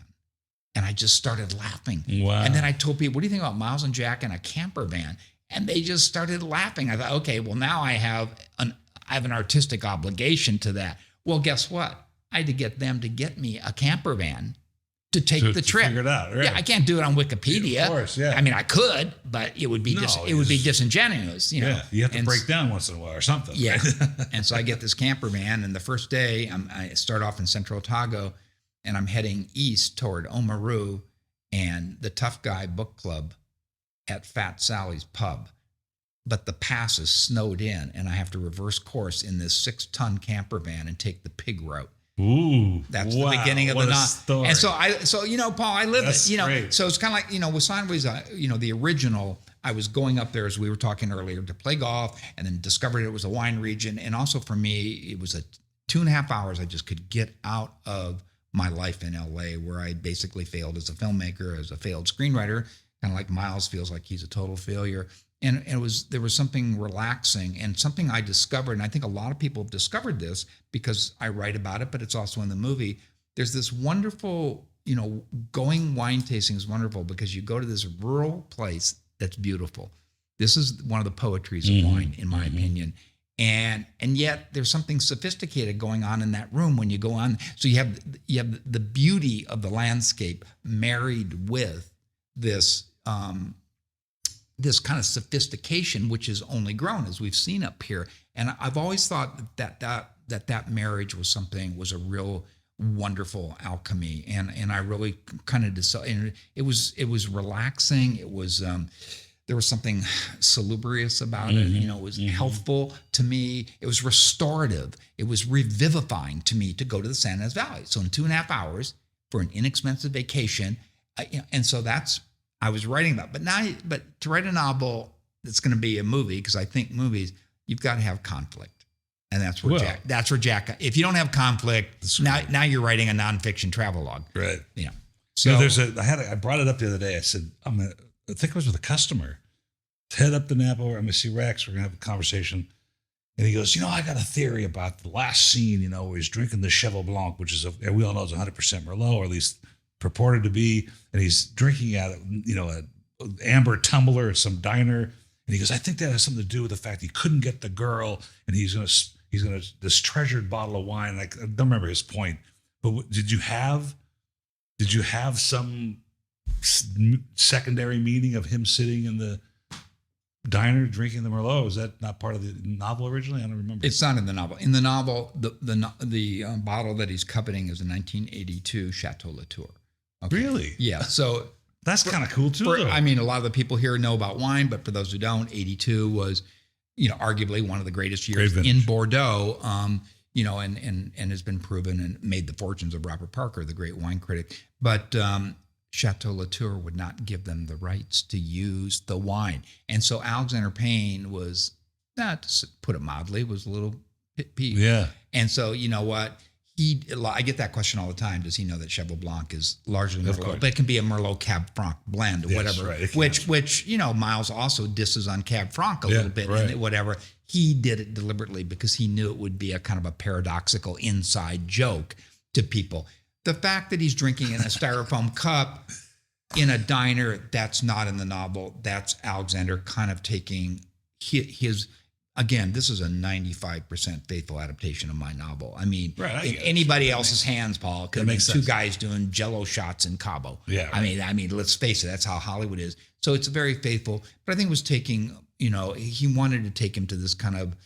And I just started laughing. Wow. And then I told people, "What do you think about Miles and Jack in a camper van?" And they just started laughing. I thought, okay, well, now I have an artistic obligation to that. Well, guess what? I had to get them to get me a camper van to take the trip. Figure it out, right? Yeah, I can't do it on Wikipedia. Yeah, of course, yeah. I mean, I could, but it would be disingenuous. Yeah, you have to break down once in a while or something. Yeah. Right? And so I get this camper van, and the first day I start off in Central Otago, and I'm heading east toward Oamaru and the Tough Guy Book Club at Fat Sally's Pub. But the pass is snowed in, and I have to reverse course in this 6-ton camper van and take the pig route. Ooh, that's the beginning of the story. And so Paul, I live That's it. great. So it's kind of like with Sideways, the original. I was going up there, as we were talking earlier, to play golf, and then discovered it was a wine region. And also for me, it was a 2.5 hours I just could get out of my life in LA, where I basically failed as a filmmaker, as a failed screenwriter, kind of like Miles feels like he's a total failure. And there was something relaxing and something I discovered, and I think a lot of people have discovered this because I write about it, but it's also in the movie. There's this wonderful, going wine tasting is wonderful because you go to this rural place that's beautiful. This is one of the poetries of wine, in my opinion. And yet there's something sophisticated going on in that room when you go on. So you have the beauty of the landscape married with this this kind of sophistication, which is only grown as we've seen up here. And I've always thought that marriage was a real wonderful alchemy. And I really kind of decided, and it was relaxing. It was, there was something salubrious about it. It was healthful to me. It was restorative. It was revivifying to me to go to the San Ynez Valley. So in 2.5 hours for an inexpensive vacation. And so I was writing about, but to write a novel that's going to be a movie, because I think movies, you've got to have conflict. And that's where Jack, if you don't have conflict, now you're writing a nonfiction travelogue. Right. So I brought it up the other day. I said, I think it was with a customer. Head up to Napa, I'm going to see Rex. We're going to have a conversation. And he goes, I got a theory about the last scene, where he's drinking the Cheval Blanc, which is, we all know is 100% Merlot, or at least purported to be. And he's drinking out of, an amber tumbler at some diner. And he goes, I think that has something to do with the fact he couldn't get the girl. And he's going to, this treasured bottle of wine. I don't remember his point, but did you have some secondary meaning of him sitting in the diner drinking the Merlot? Is that not part of the novel originally? I don't remember. It's not in the novel. In the novel, the bottle that he's coveting is a 1982 Chateau Latour. Okay. Really? Yeah. So that's kind of cool too. I mean, a lot of the people here know about wine, but for those who don't, 82 was, arguably one of the greatest years in Bordeaux. And has been proven and made the fortunes of Robert Parker, the great wine critic. But Chateau Latour would not give them the rights to use the wine. And so Alexander Payne was, to put it mildly, was a little peeved. Yeah. And so, you know what? I get that question all the time. Does he know that Cheval Blanc is largely Merlot? But it can be a Merlot Cab Franc blend or whatever. Right. Which Miles also disses on Cab Franc a little bit and whatever. He did it deliberately because he knew it would be a kind of a paradoxical inside joke to people. The fact that he's drinking in a styrofoam cup in a diner, that's not in the novel. That's Alexander kind of taking his again, this is a 95% faithful adaptation of my novel. I mean, in anybody else's hands, Paul, could be two guys doing Jello shots in Cabo. Yeah. Right. I mean, let's face it, that's how Hollywood is. So it's very faithful. But I think it was taking, he wanted to take him to this kind of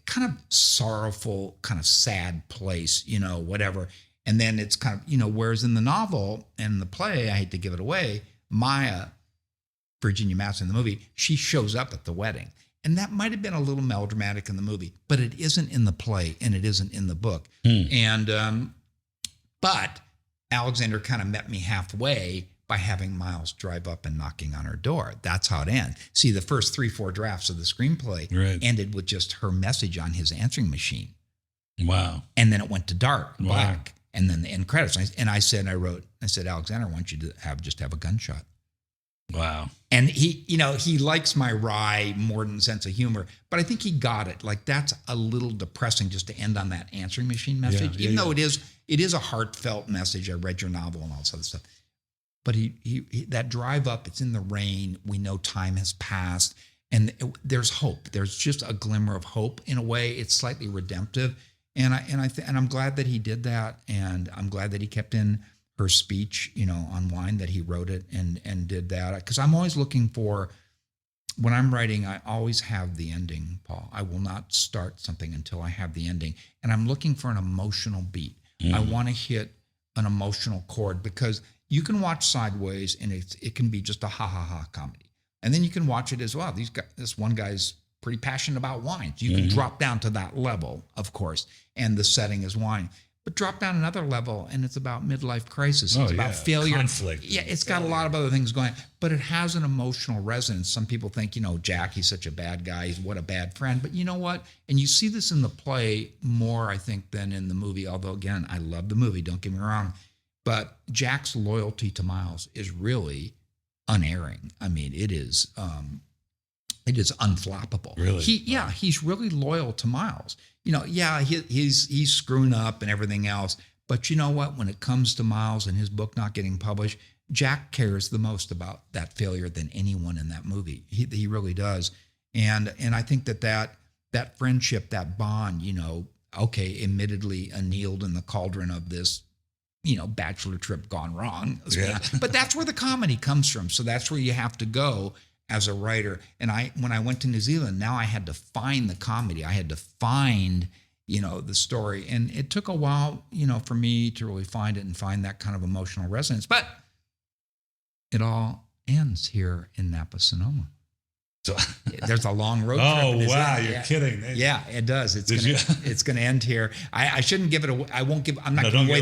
kind of sorrowful, kind of sad place, whatever. And then it's kind of, whereas in the novel and the play, I hate to give it away, Maya, Virginia Madsen in the movie, she shows up at the wedding. And that might have been a little melodramatic in the movie, but it isn't in the play and it isn't in the book. And, but Alexander kind of met me halfway by having Miles drive up and knocking on her door. That's how it ends. See, the first 3-4 drafts of the screenplay ended with just her message on his answering machine. Wow. And then it went to dark, black, and then the end credits. And I said, Alexander, I want you to have a gunshot. Wow. And he likes my wry, mordant sense of humor, but I think he got it. Like, that's a little depressing just to end on that answering machine message, even though it is a heartfelt message. I read your novel and all this other stuff. But he that drive up, it's in the rain. We know time has passed, and there's hope. There's just a glimmer of hope in a way. It's slightly redemptive, and I'm glad that he did that, and I'm glad that he kept in her speech, on wine, that he wrote it and did that. Because I'm always looking for, when I'm writing, I always have the ending, Paul. I will not start something until I have the ending, and I'm looking for an emotional beat. I want to hit an emotional chord, because you can watch Sideways and it can be just a ha comedy. And then you can watch it as well. This one guy's pretty passionate about wine. So you can drop down to that level, of course, and the setting is wine. But drop down another level and it's about midlife crisis. It's about failure. Conflict. Yeah, it's got a lot of other things going on, but it has an emotional resonance. Some people think, Jack, he's such a bad guy. What a bad friend. But you know what? And you see this in the play more, I think, than in the movie. Although, again, I love the movie. Don't get me wrong. But Jack's loyalty to Miles is really unerring. I mean, it is unflappable. Really? He's really loyal to Miles. He's screwing up and everything else. But you know what? When it comes to Miles and his book not getting published, Jack cares the most about that failure than anyone in that movie. He really does. And I think that friendship, that bond, admittedly annealed in the cauldron of this, bachelor trip gone wrong. Yeah. But that's where the comedy comes from. So that's where you have to go as a writer. And when I went to New Zealand, now I had to find the comedy. I had to find, the story. And it took a while, for me to really find it and find that kind of emotional resonance. But it all ends here in Napa, Sonoma. So there's a long road trip. Oh, wow, you're kidding. Yeah, it does. It's going to end here. I shouldn't give it away. I won't give. I'm not giving away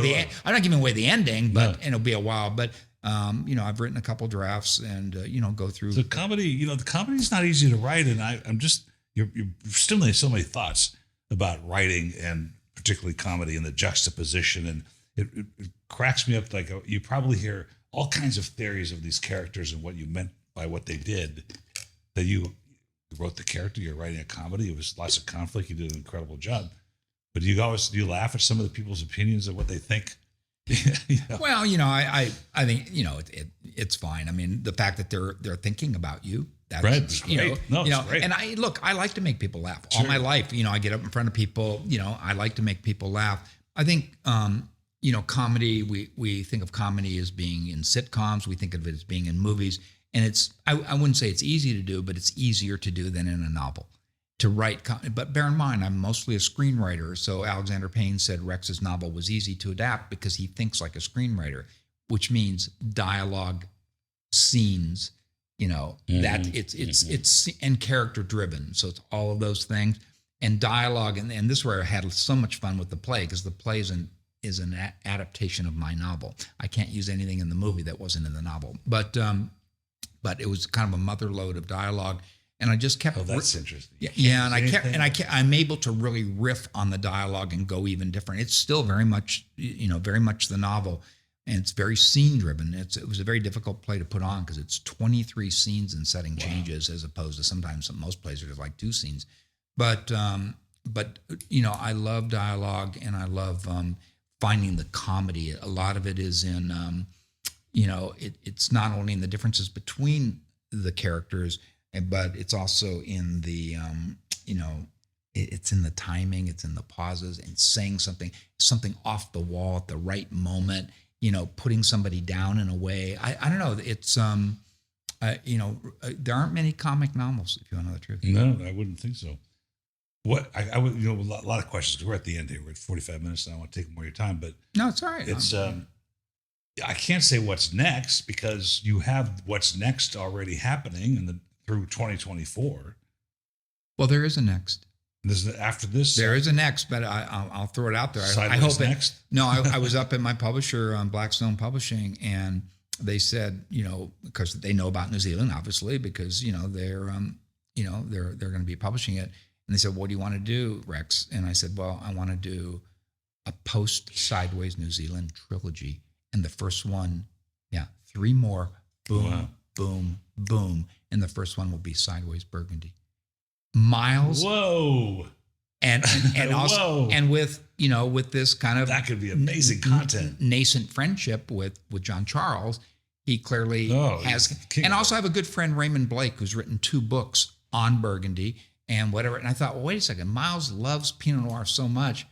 the ending, but and it'll be a while. But I've written a couple drafts and go through. So comedy, the comedy's not easy to write, and I'm just you're stimulating so many thoughts about writing and particularly comedy and the juxtaposition, and it cracks me up. Like, you probably hear all kinds of theories of these characters and what you meant by what they did. That you wrote the character, you're writing a comedy. It was lots of conflict. You did an incredible job. But do you laugh at some of the people's opinions of what they think? Well, I think it's fine. I mean, the fact that they're thinking about you. That's right. Great. Great. And I like to make people laugh. All my life, I get up in front of people. I like to make people laugh. I think comedy. We think of comedy as being in sitcoms. We think of it as being in movies. And I wouldn't say it's easy to do, but it's easier to do than in a novel to write. But bear in mind, I'm mostly a screenwriter. So Alexander Payne said Rex's novel was easy to adapt because he thinks like a screenwriter, which means dialogue, scenes, that it's and character driven. So it's all of those things and dialogue. And this is where I had so much fun with the play, because the play is an adaptation of my novel. I can't use anything in the movie that wasn't in the novel, but it was kind of a mother lode of dialogue, and I just kept. Oh, that's interesting. Yeah, I'm able to really riff on the dialogue and go even different. It's still very much the novel, and it's very scene driven. It was a very difficult play to put on because it's 23 scenes and setting changes as opposed to sometimes most plays are just like 2 scenes. But I love dialogue and I love finding the comedy. A lot of it is in. It's not only in the differences between the characters, but it's also in the, it's in the timing, it's in the pauses and saying something off the wall at the right moment, putting somebody down in a way. I don't know. It's, there aren't many comic novels, if you want to know the truth. No, I wouldn't think so. what I would, a lot of questions. We're at the end here. We're at 45 minutes, and I want to take more of your time, but No, it's all right. it's I can't say what's next because you have what's next already happening through 2024. Well, there is a next. After this, There is a next, but I'll throw it out there. I Sideways hope next? No, I was up at my publisher, Blackstone Publishing, and they said, because they know about New Zealand, obviously, because they're going to be publishing it, and they said, "What do you want to do, Rex?" And I said, "Well, I want to do a post Sideways New Zealand trilogy, and the first one, 3 more, boom, Wow. boom, boom, and the first one will be Sideways Burgundy." Miles. Whoa, And also Whoa. and with this kind of that could be amazing content. nascent friendship with John Charles, he clearly has. he's king And of also I have a good friend, Raymond Blake, who's written 2 books on Burgundy and whatever. And I thought, well, wait a second, Miles loves Pinot Noir so much.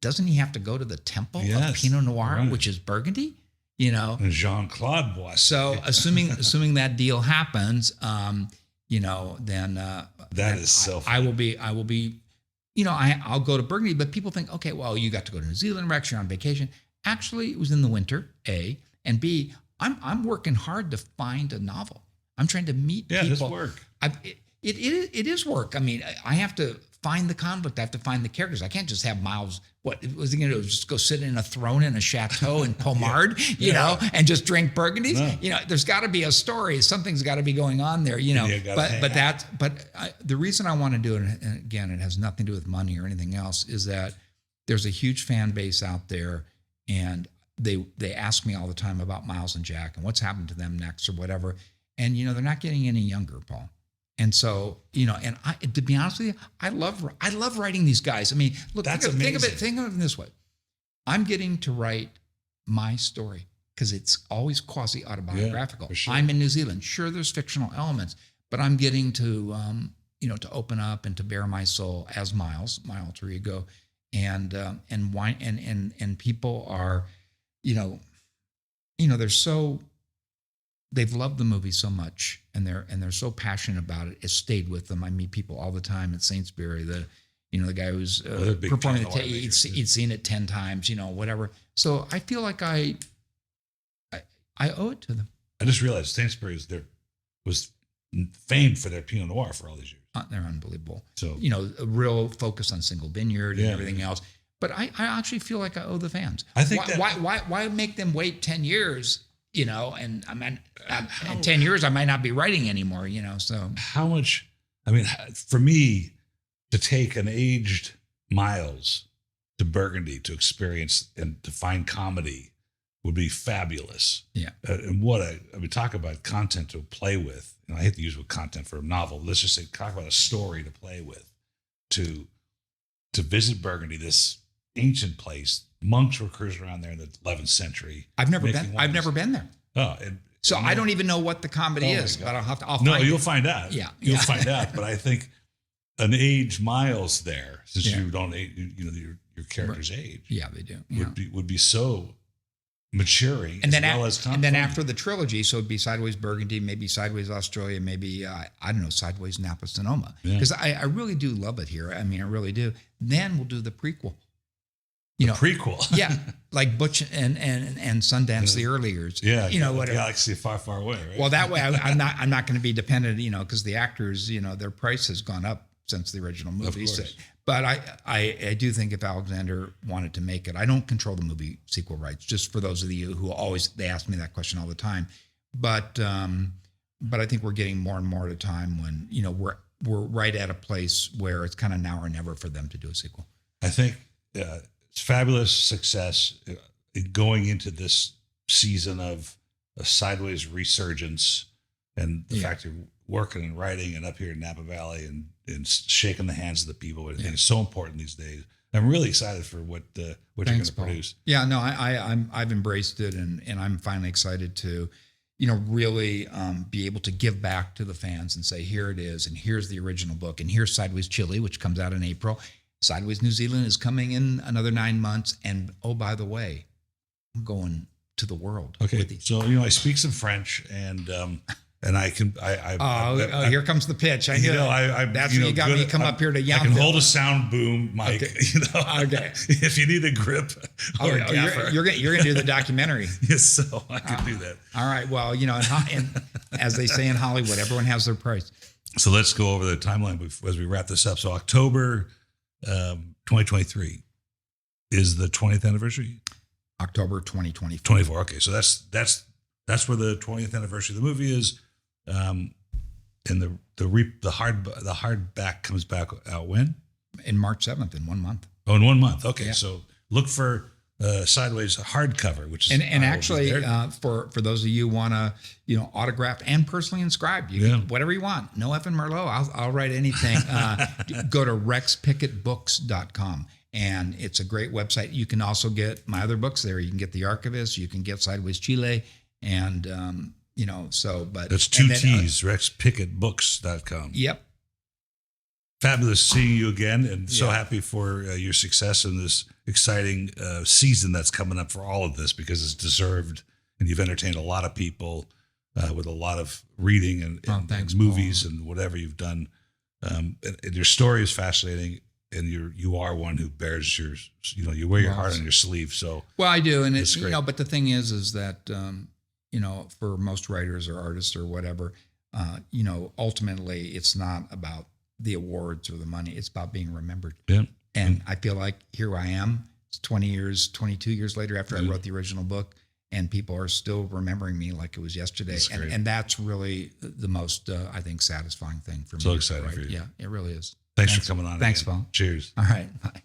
Doesn't he have to go to the temple of Yes, Pinot Noir, right. which is Burgundy? And Jean-Claude Bois. so assuming that deal happens, then That is so I funny. will be, I'll go to Burgundy, but people think, okay, well, you got to go to New Zealand, Rex, you're on vacation. Actually, it was in the winter, A, and B, I'm working hard to find a novel. I'm trying to meet people. this work. It is work. I mean, I have to find the conflict. I have to find the characters. I can't just have Miles. What was he going to do? Just go sit in a throne in a chateau in Pommard, and just drink Burgundies? No. There's got to be a story. Something's got to be going on there, the reason I want to do it, and again, it has nothing to do with money or anything else, is that there's a huge fan base out there, and they ask me all the time about Miles and Jack and what's happened to them next or whatever. And, they're not getting any younger, Paul. And so, and to be honest with you, I love writing these guys. I mean, look, That's think of amazing. it this way. I'm getting to write my story because it's always quasi-autobiographical. for sure. I'm in New Zealand. Sure, there's fictional elements, but I'm getting to, to open up and to bare my soul as Miles, my alter ego. And people are, they've loved the movie so much, and they're so passionate about it. It stayed with them. I meet people all the time at Saintsbury. The guy who's they're big performing Pinot Noir he'd makers, he'd seen it 10 times, whatever. So I feel like I owe it to them. I just realized Sainsbury's was famed for their Pinot Noir for all these years. They're unbelievable. So A real focus on single vineyard and Yeah. everything else. But I actually feel like I owe the fans. I think why make them wait 10 years? And I mean, in 10 years, I might not be writing anymore, so. how much, for me to take an aged Miles to Burgundy to experience and to find comedy would be fabulous. Yeah. And talk about content to play with. I hate to use content for a novel. Let's just say, talk about a story to play with, to visit Burgundy, this ancient place. Monks were cruising around there in the 11th century. I've never making been. wines. I've never been there. Oh, So I don't even know what the comedy Oh my is, God. but I'll No, find you'll it. find out. Yeah, You'll yeah. find out. But I think an age Miles there, since Yeah. you don't, your character's age, Yeah, they do. Yeah. would be so maturing And then, as well as and then funny. after the trilogy, so it'd be Sideways Burgundy, maybe Sideways Australia, maybe, I don't know, Sideways Napa Sonoma. Yeah. Because I really do love it here. I mean, I really do. Then we'll do the prequel. the prequel. Yeah, like Butch and Sundance, the early years. Yeah, whatever. Galaxy far, far away, right? Well, that way I'm not going to be dependent, because the actors, their price has gone up since the original movie. So, course. but I do think if Alexander wanted to make it, I don't control the movie sequel rights. Just for those of you who they ask me that question all the time. But I think we're getting more and more at a time when we're right at a place where it's kind of now or never for them to do a sequel. I think it's fabulous success going into this season of a Sideways resurgence, and the fact you're working and writing and up here in Napa Valley and shaking the hands of the people. I think it's so important these days. I'm really excited for what you're going to produce. Yeah, no, I've embraced it, and I'm finally excited to, really be able to give back to the fans and say, here it is, and here's the original book, and here's Sideways Chile, which comes out in April. Sideways New Zealand is coming in another 9 months, and oh, by the way, I'm going to the world. Okay, with these. so I speak some French, and and I here comes the pitch. I knew that's what you got me to come up here to Yountville. I can hold a sound boom mic. Okay. Okay. If you need a grip or a gaffer, you're gonna do the documentary. Yes, so I can do that. All right. Well, and as they say in Hollywood, everyone has their price. So let's go over the timeline as we wrap this up. So October 2023 is the 20th anniversary. October 2024. 24. Okay, so that's where the 20th anniversary of the movie is, and the hardback comes back out when? In March 7th, in 1 month. Oh, in 1 month. Okay, Yeah. So look for Sideways hardcover, which is and actually for those of you who want to autographed and personally inscribed, you can, whatever you want. No effing Merlot, I'll write anything. Go to rexpickettbooks.com. And it's a great website. You can also get my other books there. You can get The Archivist. You can get Sideways Chile. And, but. That's two T's, rexpickettbooks.com. Yep. Fabulous seeing you again. And so happy for your success in this exciting season that's coming up for all of this, because it's deserved. And you've entertained a lot of people with a lot of reading and movies, Paul, and whatever you've done. And your story is fascinating. And you are one who bears you wear your heart on your sleeve. So I do, and it's great. But the thing is that for most writers or artists or whatever, ultimately it's not about the awards or the money. It's about being remembered. Yeah. And I feel like here I am, it's 22 years later after I wrote the original book, and people are still remembering me like it was yesterday. And that's really the most I think satisfying thing for me. So exciting for you. Yeah, it really is. Thanks for coming on. Thanks, again. Paul. Cheers. All right. Bye.